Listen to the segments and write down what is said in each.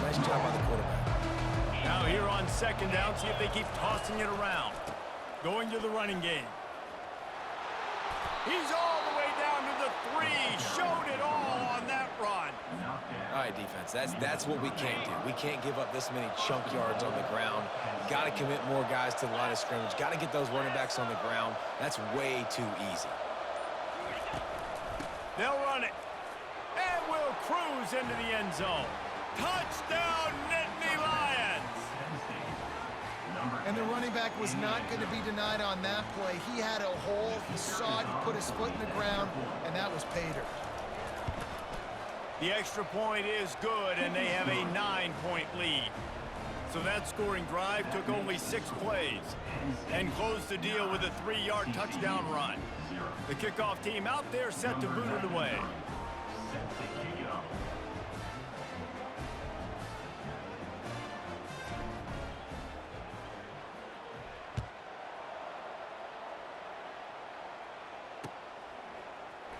Nice job by the quarterback. Now here on second down, see if they keep tossing it around. Going to the running game. He's all the way down to the 3. Showed it all on that run. All right, defense, that's what we can't do. We can't give up this many chunk yards on the ground. Got to commit more guys to the line of scrimmage. Got to get those running backs on the ground. That's way too easy. They'll run it. And we'll cruise into the end zone. Touchdown, Nittany Lions! And the running back was not going to be denied on that play. He had a hole, he saw it, he put his foot in the ground, and that was pay dirt. The extra point is good, and they have a 9-point lead. So that scoring drive took only 6 plays and closed the deal with a 3-yard touchdown run. The kickoff team out there set to boot it away.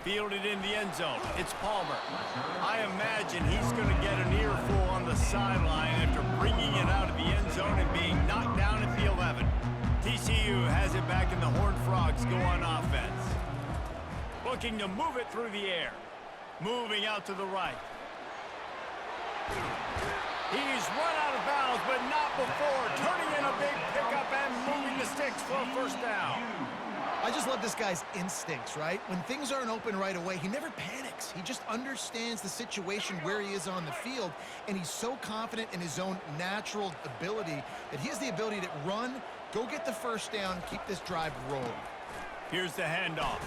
Fielded in the end zone. It's Palmer. I imagine he's going to get an earful on the sideline after bringing it out of the end zone and being knocked down at the 11. TCU has it back and the Horned Frogs go on offense. Looking to move it through the air. Moving out to the right. He's run out of bounds, but not before. Turning in a big pickup and moving the sticks for a first down. I just love this guy's instincts, right? When things aren't open right away, he never panics. He just understands the situation where he is on the field, and he's so confident in his own natural ability that he has the ability to run, go get the first down, keep this drive rolling. Here's the handoff.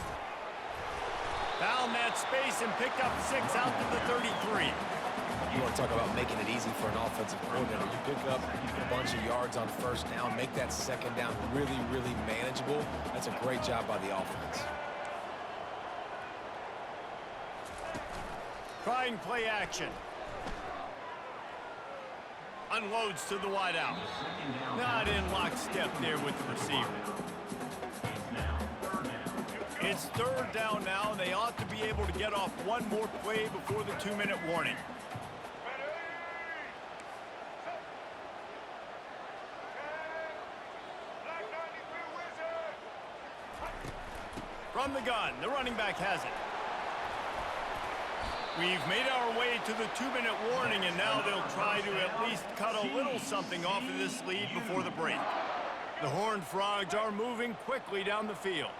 Found that space and picked up 6 out to the 33. You want to talk about making it easy for an offensive coordinator. You pick up a bunch of yards on first down, make that second down really, really manageable. That's a great job by the offense. Trying play action. Unloads to the wideout. Not in lockstep there with the receiver. It's third down now. They ought to be able to get off one more play before the 2-minute warning. From the gun, the running back has it. We've made our way to the 2-minute warning, and now they'll try to at least cut a little something off of this lead before the break. The Horned Frogs are moving quickly down the field.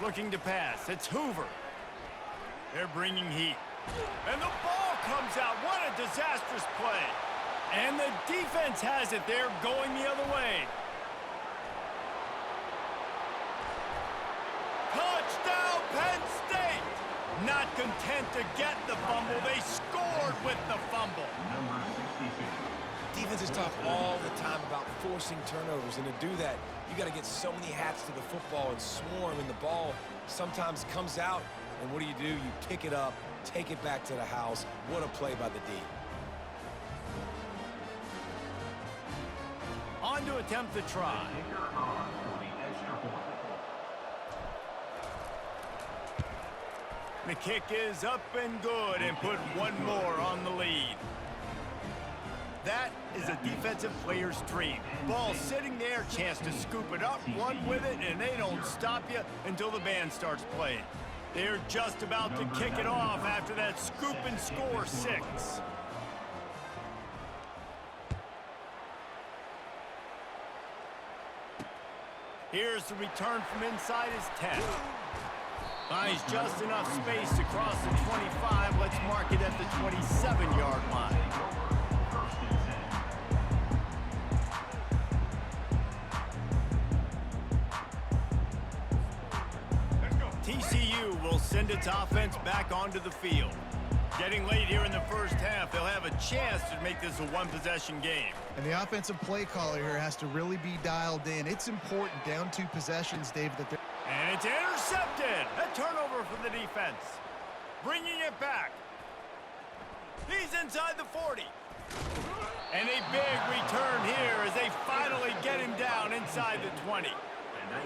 Looking to pass. It's Hoover. They're bringing heat. And the ball comes out. What a disastrous play. And the defense has it. They're going the other way. Touchdown, Penn State! Not content to get the fumble. They scored with the fumble. Defenses talk all the time about forcing turnovers, and to do that, you got to get so many hats to the football and swarm, and the ball sometimes comes out, and what do? You pick it up, take it back to the house. What a play by the D. On to attempt the try. The kick is up and good and put one more on the lead. That is a defensive player's dream. Ball sitting there, chance to scoop it up, run with it, and they don't stop you until the band starts playing. They're just about to kick it off after that scoop and score 6. Here's the return from inside his 10. Buys just enough space to cross the 25. Let's mark it at the 27-yard line. TCU will send its offense back onto the field. Getting late here in the first half, they'll have a chance to make this a one-possession game. And the offensive play caller here has to really be dialed in. It's important down 2 possessions, David, that they're... And it's intercepted. A turnover for the defense. Bringing it back. He's inside the 40. And a big return here as they finally get him down inside the 20.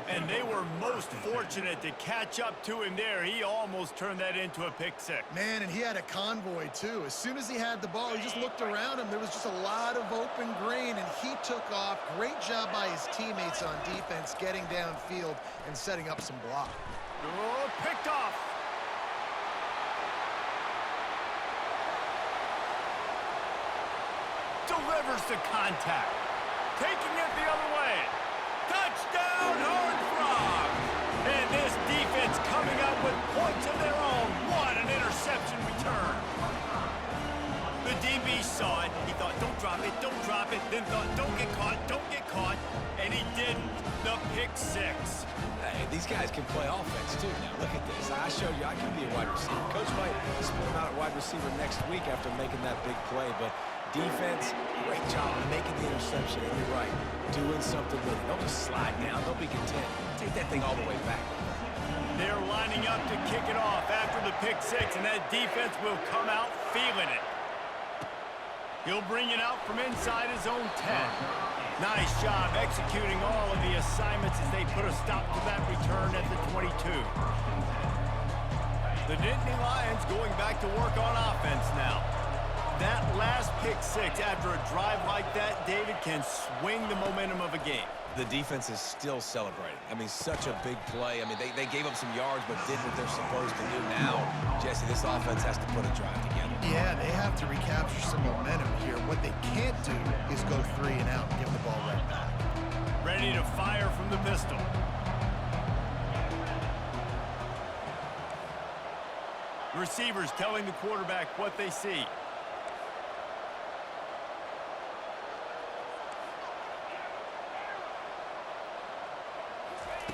And they were most fortunate to catch up to him there. He almost turned that into a pick six. Man, and he had a convoy, too. As soon as he had the ball, he just looked around him. There was just a lot of open green, and he took off. Great job by his teammates on defense, getting downfield and setting up some block. Oh, picked off. Delivers the contact. Taking it the other way. Touchdown, Horned Frogs! And this defense coming up with points of their own. What an interception return. The DB saw it. He thought, don't drop it, don't drop it. Then thought, don't get caught, don't get caught. And he didn't. The pick six. Hey, these guys can play offense, too. Now, look at this. I showed you I can be a wide receiver. Coach might split him out at wide receiver next week after making that big play, but defense, great job making the interception. And you're right, doing something with it. Don't just slide down. Don't be content. Take that thing all the way back. They're lining up to kick it off after the pick six, and that defense will come out feeling it. He'll bring it out from inside his own 10. Nice job executing all of the assignments as they put a stop to that return at the 22. The Nittany Lions going back to work on offense now. That last pick six after a drive like that, David, can swing the momentum of a game. The defense is still celebrating. I mean, such a big play. I mean, they gave up some yards but did what they're supposed to do. Now, Jesse, this offense has to put a drive together. Yeah, they have to recapture some momentum here. What they can't do is go 3 and out and give the ball right back. Ready to fire from the pistol. Receivers telling the quarterback what they see.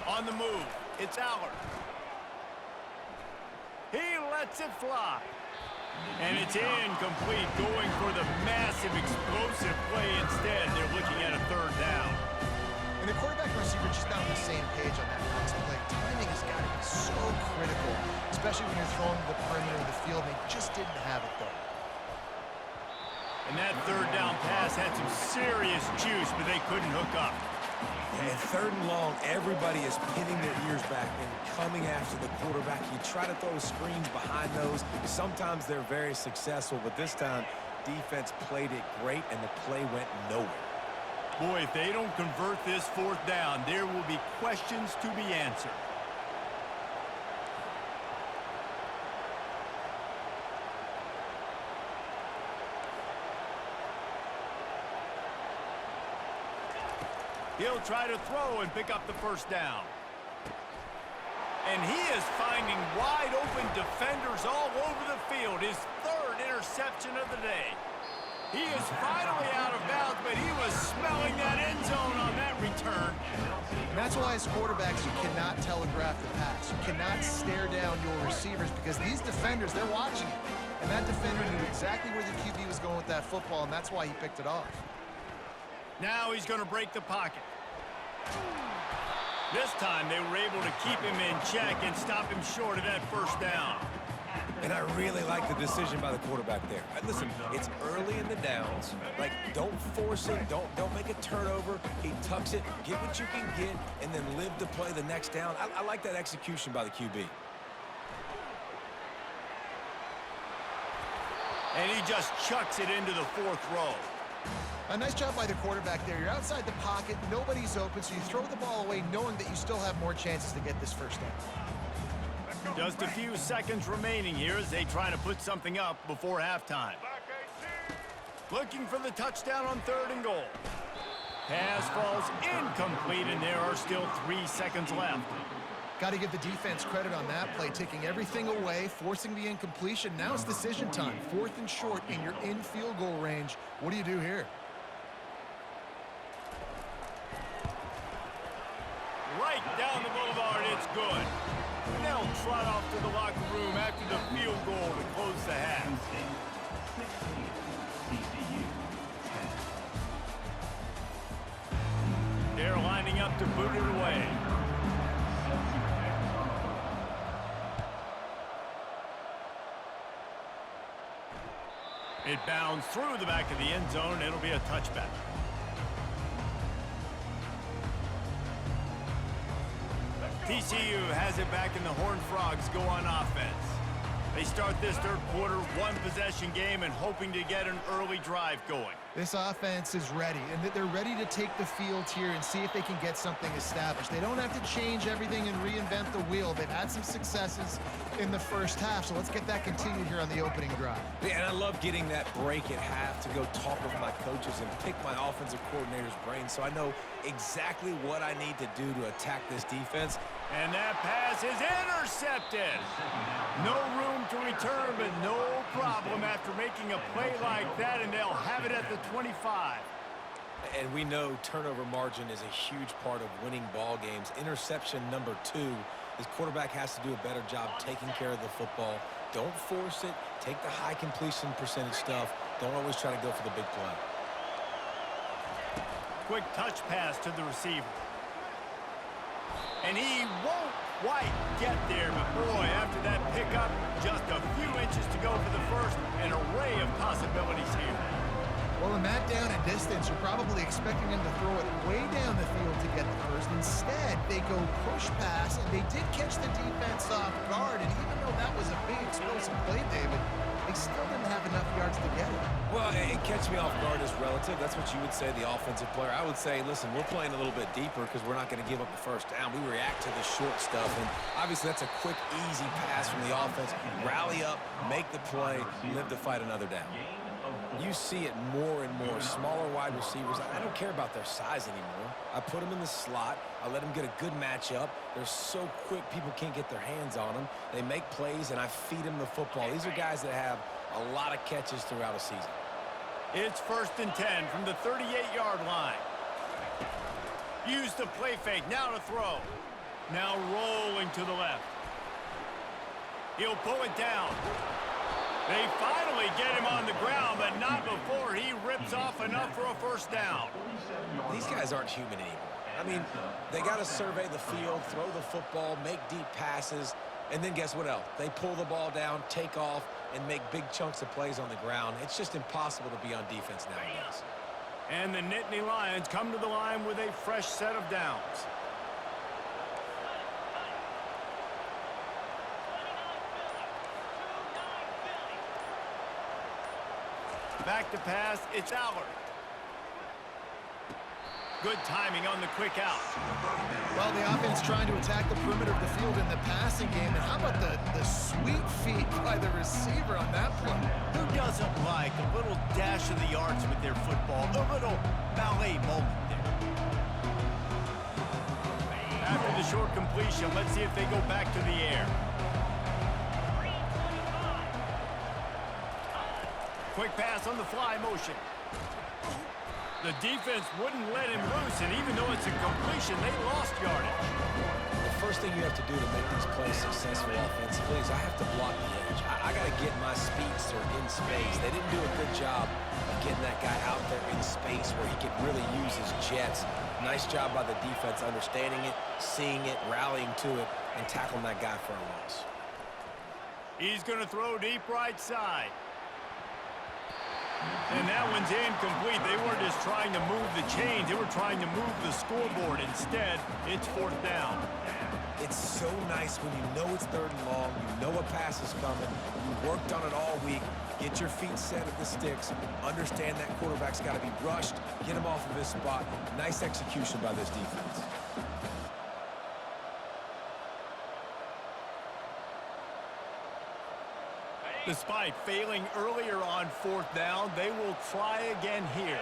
On the move, it's Allard. He lets it fly. And it's incomplete, going for the massive, explosive play instead. They're looking at a third down. And the quarterback and receiver just not on the same page on that next play. Timing has got to be so critical, especially when you're throwing to the perimeter of the field. They just didn't have it there. And that third down pass had some serious juice, but they couldn't hook up. And third and long, everybody is pinning their ears back and coming after the quarterback. You try to throw screens behind those. Sometimes they're very successful, but this time, defense played it great, and the play went nowhere. Boy, if they don't convert this fourth down, there will be questions to be answered. He'll try to throw and pick up the first down. And he is finding wide open defenders all over the field. His third interception of the day. He is finally out of bounds, but he was smelling that end zone on that return. And that's why as quarterbacks, you cannot telegraph the pass. You cannot stare down your receivers because these defenders, they're watching it. And that defender knew exactly where the QB was going with that football, and that's why he picked it off. Now he's going to break the pocket. This time they were able to keep him in check and stop him short of that first down. And I really like the decision by the quarterback there. Listen, it's early in the downs. Like, don't force it. Don't make a turnover. He tucks it, get what you can get, and then live to play the next down. I like that execution by the QB. And he just chucks it into the fourth row. A nice job by the quarterback there. You're outside the pocket, nobody's open, so you throw the ball away knowing that you still have more chances to get this first down. Just a few seconds remaining here as they try to put something up before halftime. Looking for the touchdown on 3rd and goal. Pass falls incomplete, and there are still 3 seconds left. Got to give the defense credit on that play, taking everything away, forcing the incompletion. Now it's decision time. 4th and short, and you're in field goal range. What do you do here? Right down the boulevard, it's good. And they'll trot off to the locker room after the field goal to close the half. They're lining up to boot it away. It bounds through the back of the end zone. It'll be a touchback. TCU has it back, and the Horned Frogs go on offense. They start this third quarter, one-possession game, and hoping to get an early drive going. This offense is ready, and they're ready to take the field here and see if they can get something established. They don't have to change everything and reinvent the wheel. They've had some successes in the first half, so let's get that continued here on the opening drive. Yeah, and I love getting that break at half to go talk with my coaches and pick my offensive coordinator's brain so I know exactly what I need to do to attack this defense. And that pass is intercepted. No room to return, but no problem after making a play like that, and they'll have it at the 25. And we know turnover margin is a huge part of winning ball games. Interception number 2. This quarterback has to do a better job taking care of the football. Don't force it. Take the high completion percentage stuff. Don't always try to go for the big play. Quick touch pass to the receiver. And he won't quite get there, but boy, after that pickup, just a few inches to go for the first, an array of possibilities here. Well, in that down and distance, you're probably expecting them to throw it way down the field to get the first. Instead, they go push pass, and they did catch the defense off guard, and even though that was a big explosive play, David, they still didn't have enough yards to get it. Well, and catch me off guard is relative. That's what you would say, the offensive player. I would say, listen, we're playing a little bit deeper because we're not going to give up the first down. We react to the short stuff, and obviously that's a quick, easy pass from the offense. Rally up, make the play, live to fight another down. You see it more and more. Smaller wide receivers, I don't care about their size anymore. I put them in the slot. I let them get a good matchup. They're so quick, people can't get their hands on them. They make plays, and I feed them the football. These are guys that have a lot of catches throughout a season. It's 1st and 10 from the 38-yard line. Use the play fake, now to throw. Now rolling to the left. He'll pull it down. They finally get him on the ground, but not before he rips off enough for a first down. These guys aren't human anymore. I mean, they got to survey the field, throw the football, make deep passes, and then guess what else? They pull the ball down, take off, and make big chunks of plays on the ground. It's just impossible to be on defense nowadays. And the Nittany Lions come to the line with a fresh set of downs. Back to pass, it's Allard. Good timing on the quick out. Well, the offense trying to attack the perimeter of the field in the passing game. And how about the sweet feet by the receiver on that play? Who doesn't like a little dash of the yards with their football? A little ballet moment there. After the short completion, let's see if they go back to the air. Quick pass on the fly motion. The defense wouldn't let him loose, and even though it's a completion, they lost yardage. The first thing you have to do to make these plays successful offensively is I have to block the edge. I got to get my speedster in space. They didn't do a good job of getting that guy out there in space where he could really use his jets. Nice job by the defense understanding it, seeing it, rallying to it, and tackling that guy for a loss. He's going to throw deep right side. And that one's incomplete. They weren't just trying to move the chains. They were trying to move the scoreboard. Instead, it's 4th down. It's so nice when you know it's 3rd and long, you know a pass is coming, you worked on it all week, get your feet set at the sticks, understand that quarterback's got to be rushed, get him off of his spot. Nice execution by this defense. Despite failing earlier on 4th down, they will try again here.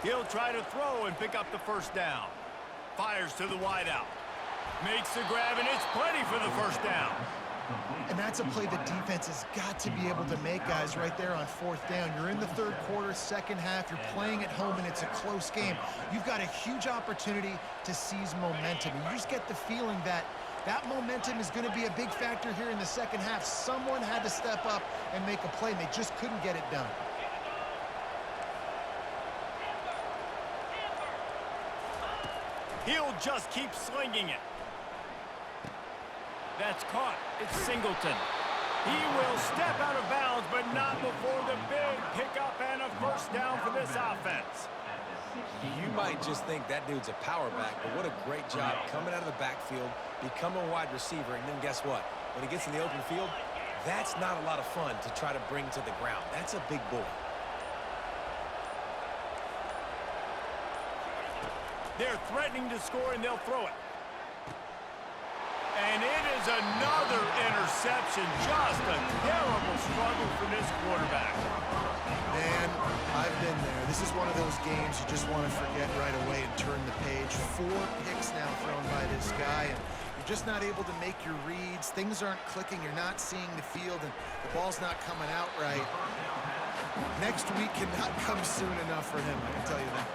He'll try to throw and pick up the first down. Fires to the wideout. Makes the grab, and it's plenty for the first down. And that's a play the defense has got to be able to make, guys, right there on 4th down. You're in the 3rd quarter, 2nd half. You're playing at home, and it's a close game. You've got a huge opportunity to seize momentum. You just get the feeling that that momentum is going to be a big factor here in the 2nd half. Someone had to step up and make a play, and they just couldn't get it done. He'll just keep slinging it. That's caught. It's Singleton. He will step out of bounds, but not before the big pickup and a first down for this offense. You might just think that dude's a power back, but what a great job coming out of the backfield, become a wide receiver, and then guess what? When he gets in the open field, that's not a lot of fun to try to bring to the ground. That's a big boy. They're threatening to score, and they'll throw it. And it is another interception. Just a terrible struggle for this quarterback. Man, I've been there. This is one of those games you just want to forget right away and turn the page. 4 picks now thrown by this guy, and you're just not able to make your reads. Things aren't clicking. You're not seeing the field, and the ball's not coming out right. Next week cannot come soon enough for him, I can tell you that.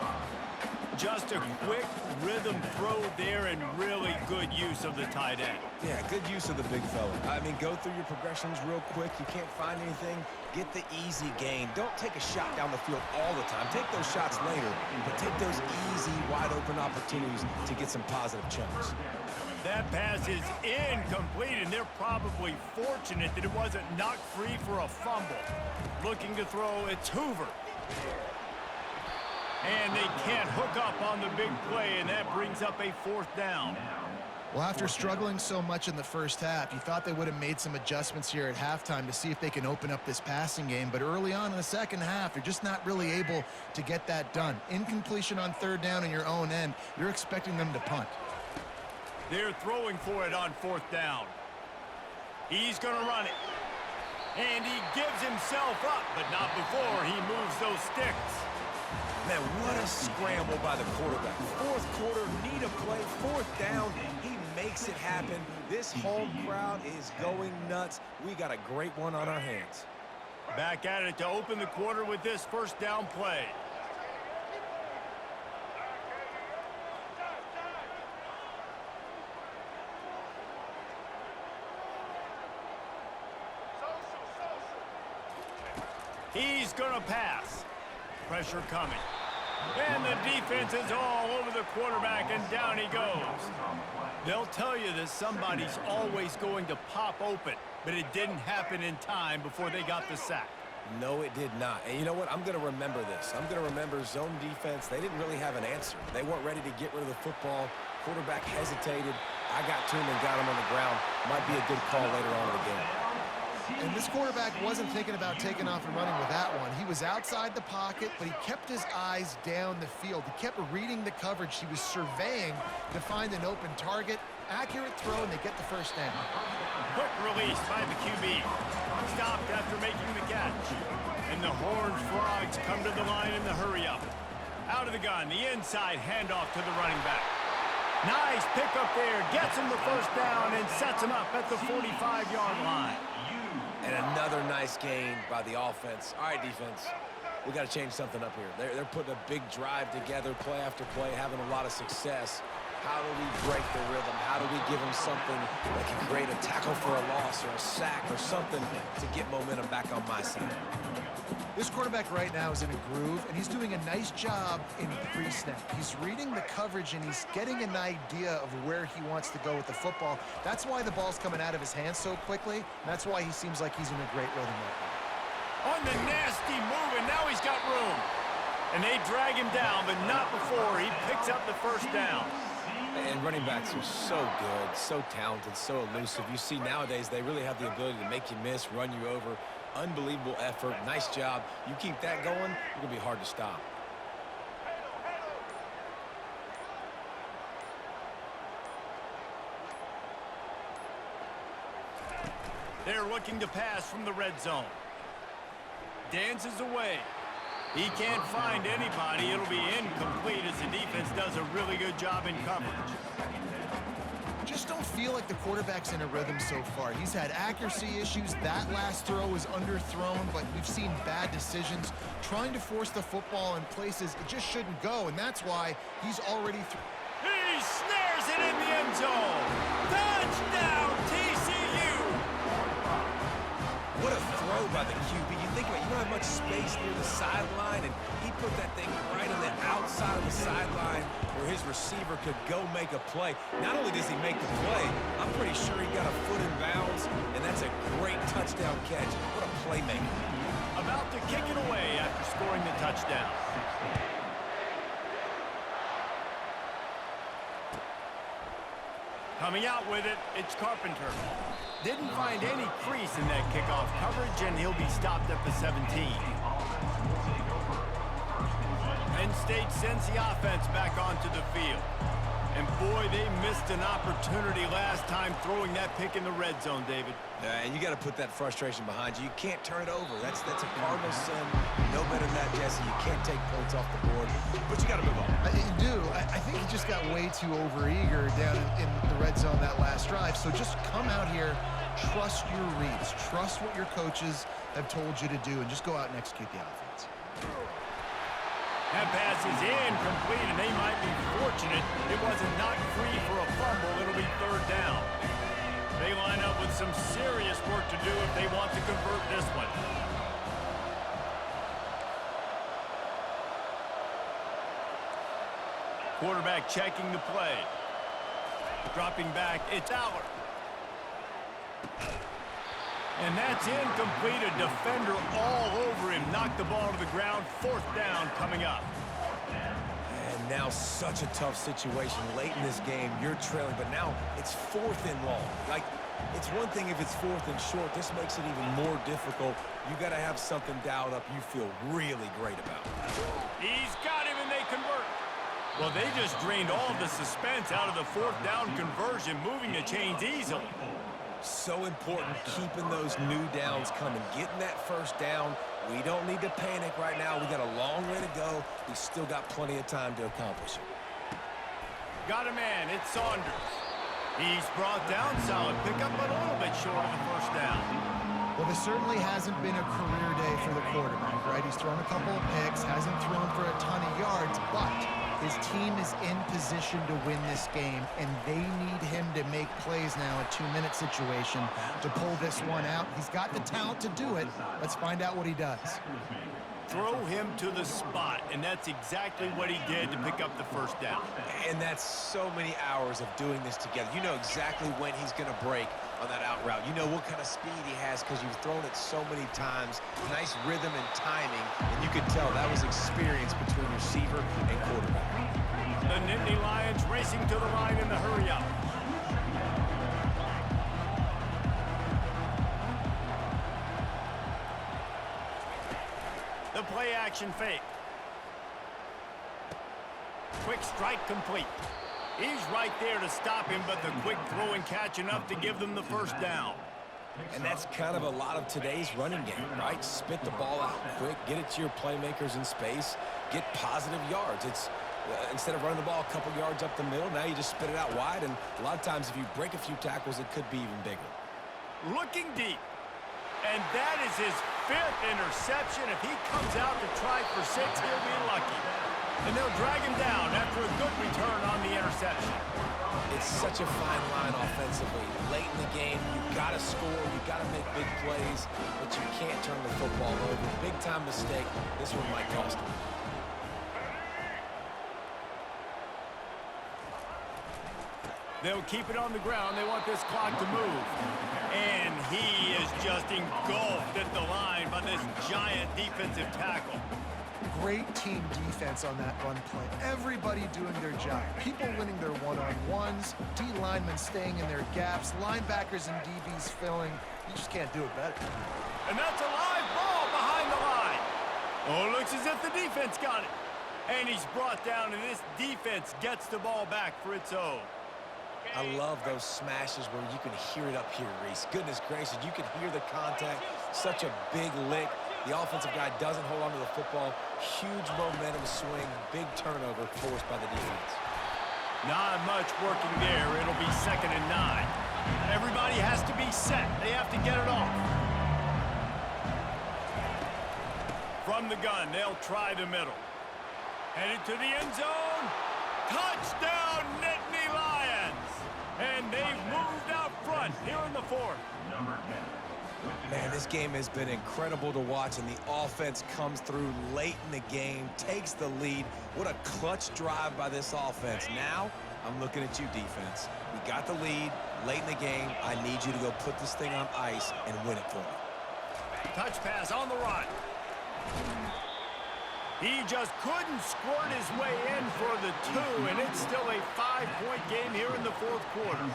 Just a quick rhythm throw there and really good use of the tight end. Yeah, good use of the big fella. I mean, go through your progressions real quick. You can't find anything. Get the easy gain. Don't take a shot down the field all the time. Take those shots later, but take those easy, wide-open opportunities to get some positive chunks. That pass is incomplete, and they're probably fortunate that it wasn't knocked free for a fumble. Looking to throw, it's Hoover. And they can't hook up on the big play, and that brings up a 4th down. Well, after struggling so much in the first half, you thought they would have made some adjustments here at halftime to see if they can open up this passing game. But early on in the second half, you're just not really able to get that done. Incompletion on 3rd down in your own end, you're expecting them to punt. They're throwing for it on 4th down. He's going to run it. And he gives himself up, but not before he moves those sticks. Man, what a scramble by the quarterback. 4th quarter, need a play, 4th down. He makes it happen. This home crowd is going nuts. We got a great one on our hands. Back at it to open the quarter with this 1st down play. He's going to pass. Pressure coming. And the defense is all over the quarterback, and down he goes. They'll tell you that somebody's always going to pop open, but it didn't happen in time before they got the sack. No, it did not. And you know what? I'm going to remember this. I'm going to remember zone defense. They didn't really have an answer. They weren't ready to get rid of the football. Quarterback hesitated. I got to him and got him on the ground. Might be a good call later on in the game. And this quarterback wasn't thinking about taking off and running with that one. He was outside the pocket, but he kept his eyes down the field. He kept reading the coverage. He was surveying to find an open target. Accurate throw, and they get the 1st down. Quick release by the QB. Stopped after making the catch. And the Horned Frogs come to the line in the hurry-up. Out of the gun, the inside handoff to the running back. Nice pickup there. Gets him the 1st down and sets him up at the 45-yard line. And another nice gain by the offense. All right, defense, we got to change something up here. They're putting a big drive together, play after play, having a lot of success. How do we break the rhythm? How do we give them something that can create a tackle for a loss or a sack or something to get momentum back on my side? This quarterback right now is in a groove, and he's doing a nice job in pre-snap. He's reading the coverage, and he's getting an idea of where he wants to go with the football. That's why the ball's coming out of his hands so quickly, and that's why he seems like he's in a great rhythm right now. On the nasty move, and now he's got room. And they drag him down, but not before he picks up the 1st down. And running backs are so good, so talented, so elusive. You see nowadays they really have the ability to make you miss, run you over. Unbelievable effort. Nice job. You keep that going, you're going to be hard to stop. They're looking to pass from the red zone. Dances away. He can't find anybody. It'll be incomplete as the defense does a really good job in coverage. Just don't feel like the quarterback's in a rhythm so far. He's had accuracy issues. That last throw was underthrown, but we've seen bad decisions. Trying to force the football in places it just shouldn't go, and that's why he's already He snares it in the end zone. Touchdown, TCU! What a throw throw by the QB. You think about it, you don't have much space near the sideline, and he put that thing right on the outside of the sideline where his receiver could go make a play. Not only does he make the play, I'm pretty sure he got a foot in bounds, and that's a great touchdown catch. What a playmaker. About to kick it away after scoring the touchdown. Coming out with it, it's Carpenter. Didn't find any crease in that kickoff coverage, and he'll be stopped at the 17. Penn State sends the offense back onto the field. And boy, they missed an opportunity last time throwing that pick in the red zone, David. And you got to put that frustration behind you. You can't turn it over. That's a cardinal sin. No better than that, Jesse. You can't take points off the board, but you got to move on. You do. I think he just got way too overeager down in the red zone that last drive. So just come out here, trust your reads, trust what your coaches have told you to do, and just go out and execute the offense. That pass is incomplete, and they might be fortunate it wasn't knocked free for a fumble. It'll be third down. They line up with some serious work to do if they want to convert this one. Quarterback checking the play. Dropping back, it's Aller. And that's incomplete. A defender all over him. Knocked the ball to the ground. Fourth down coming up. And now such a tough situation. Late in this game, you're trailing, but now it's fourth and long. Like, it's one thing if it's fourth and short. This makes it even more difficult. You got to have something dialed up you feel really great about. He's got him, and they convert. Well, they just drained all the suspense out of the fourth down conversion, moving the chains easily. So important keeping those new downs coming, getting that first down. We don't need to panic right now. We got a long way to go. We still got plenty of time to accomplish it. Got a man, it's Saunders. He's brought down, solid pickup, but a little bit short of the first down. Well, this certainly hasn't been a career day for the quarterback, right? He's thrown a couple of picks, hasn't thrown for a ton of yards, but his team is in position to win this game, and they need him to make plays now, a 2-minute situation, to pull this one out. He's got the talent to do it. Let's find out what he does. Throw him to the spot, and that's exactly what he did to pick up the first down. And that's so many hours of doing this together. You know exactly when he's going to break on that out route. You know what kind of speed he has because you've thrown it so many times. Nice rhythm and timing, and you could tell that was experience between receiver and quarterback. The Nittany Lions racing to the line in the hurry-up. The play-action fake. Quick strike complete. He's right there to stop him, but the quick throw and catch enough to give them the first down. And that's kind of a lot of today's running game, right? Spit the ball out quick, get it to your playmakers in space, get positive yards. It's instead of running the ball a couple yards up the middle, now you just spit it out wide, and a lot of times if you break a few tackles, it could be even bigger. Looking deep. And that is his 5th interception. If he comes out to try for 6, he'll be lucky. And they'll drag him down after a good return on the interception. It's such a fine line offensively. Late in the game, you got to score, you got to make big plays, but you can't turn the football over. Big-time mistake. This one might cost him. They'll keep it on the ground. They want this clock to move. And he is just engulfed at the line by this giant defensive tackle. Great team defense on that run play. Everybody doing their job. People winning their one-on-ones, D linemen staying in their gaps, linebackers and DBs filling. You just can't do it better. And that's a live ball behind the line. Oh, it looks as if the defense got it. And he's brought down, and this defense gets the ball back for its own. I love those smashes where you can hear it up here, Reese. Goodness gracious, you can hear the contact. Such a big lick. The offensive guy doesn't hold on to the football. Huge momentum swing, big turnover forced by the defense. Not much working there. It'll be 2nd and 9. Everybody has to be set. They have to get it off. From the gun, they'll try the middle. Headed to the end zone. Touchdown, Nittany Lions! And they've moved out front here in the 4th. Man, this game has been incredible to watch, and the offense comes through late in the game, takes the lead. What a clutch drive by this offense. Now, I'm looking at you, defense. We got the lead late in the game. I need you to go put this thing on ice and win it for me. Touch pass on the run. He just couldn't squirt his way in for the two, and it's still a 5-point game here in the fourth quarter.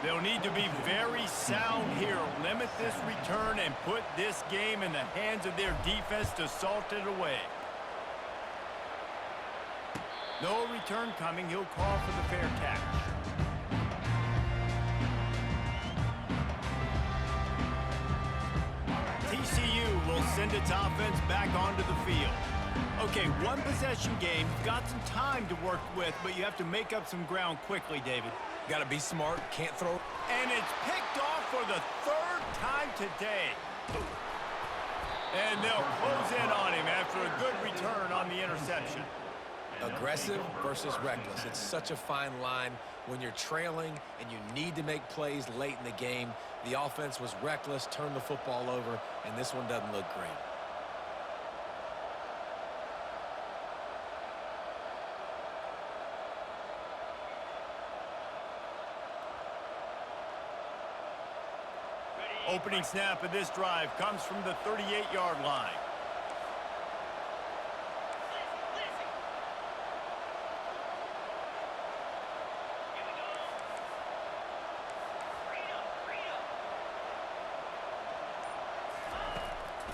They'll need to be very sound here, limit this return, and put this game in the hands of their defense to salt it away. No return coming. He'll call for the fair catch. TCU will send its offense back onto the field. Okay, one possession game. You've got some time to work with, but you have to make up some ground quickly, David. Got to be smart, can't throw. And it's picked off for the third time today. And they'll close in on him after a good return on the interception. Aggressive versus reckless. It's such a fine line when you're trailing and you need to make plays late in the game. The offense was reckless, turned the football over, and this one doesn't look great. Opening snap of this drive comes from the 38-yard line.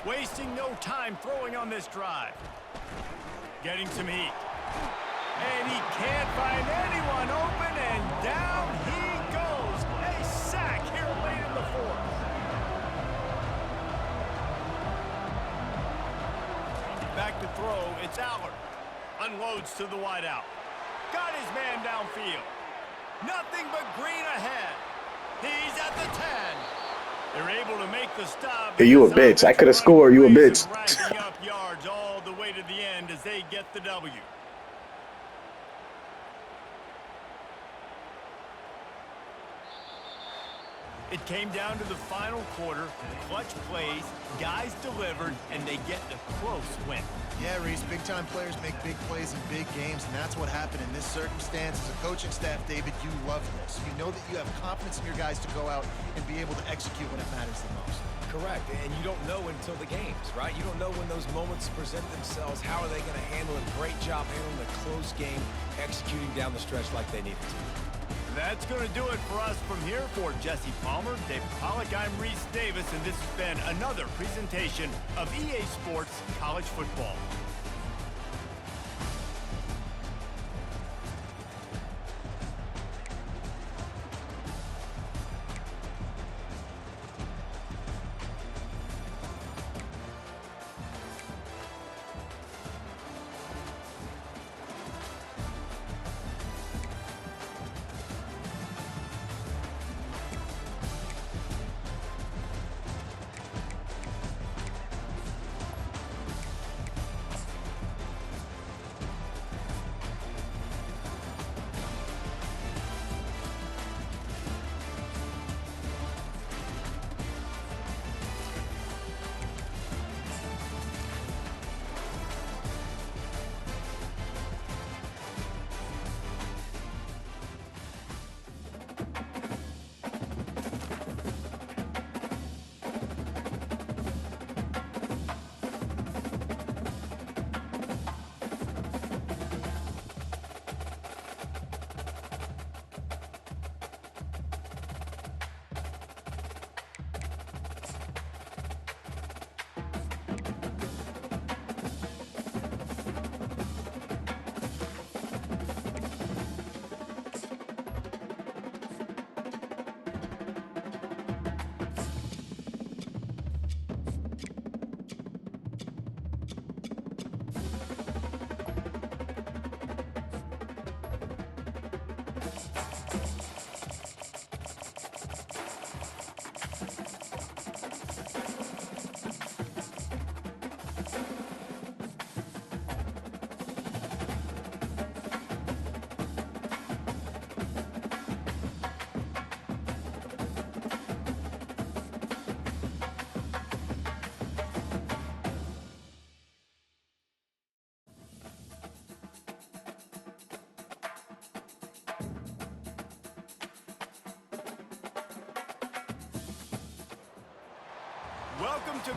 Wasting no time throwing on this drive. Getting some heat. And he can't find anyone open, and down he goes. A sack here late in the fourth. Back to throw, it's Allard. Unloads to the wideout. Got his man downfield. Nothing but green ahead. He's at the 10. They're able to make the stop. Hey, you a bitch. I could have scored. You a bitch. Racking up yards all the way to the end as they get the W. It came down to the final quarter. Clutch plays, guys delivered, and they get the close win. Yeah, Reese, big-time players make big plays in big games, and that's what happened in this circumstance. As a coaching staff, David, you love this. You know that you have confidence in your guys to go out and be able to execute when it matters the most. Correct, and you don't know until the games, right? You don't know when those moments present themselves. How are they going to handle it? Great job handling a close game, executing down the stretch like they needed to. That's going to do it for us from here. For Jesse Palmer, David Pollack, I'm Reese Davis, and this has been another presentation of EA Sports College Football. Welcome to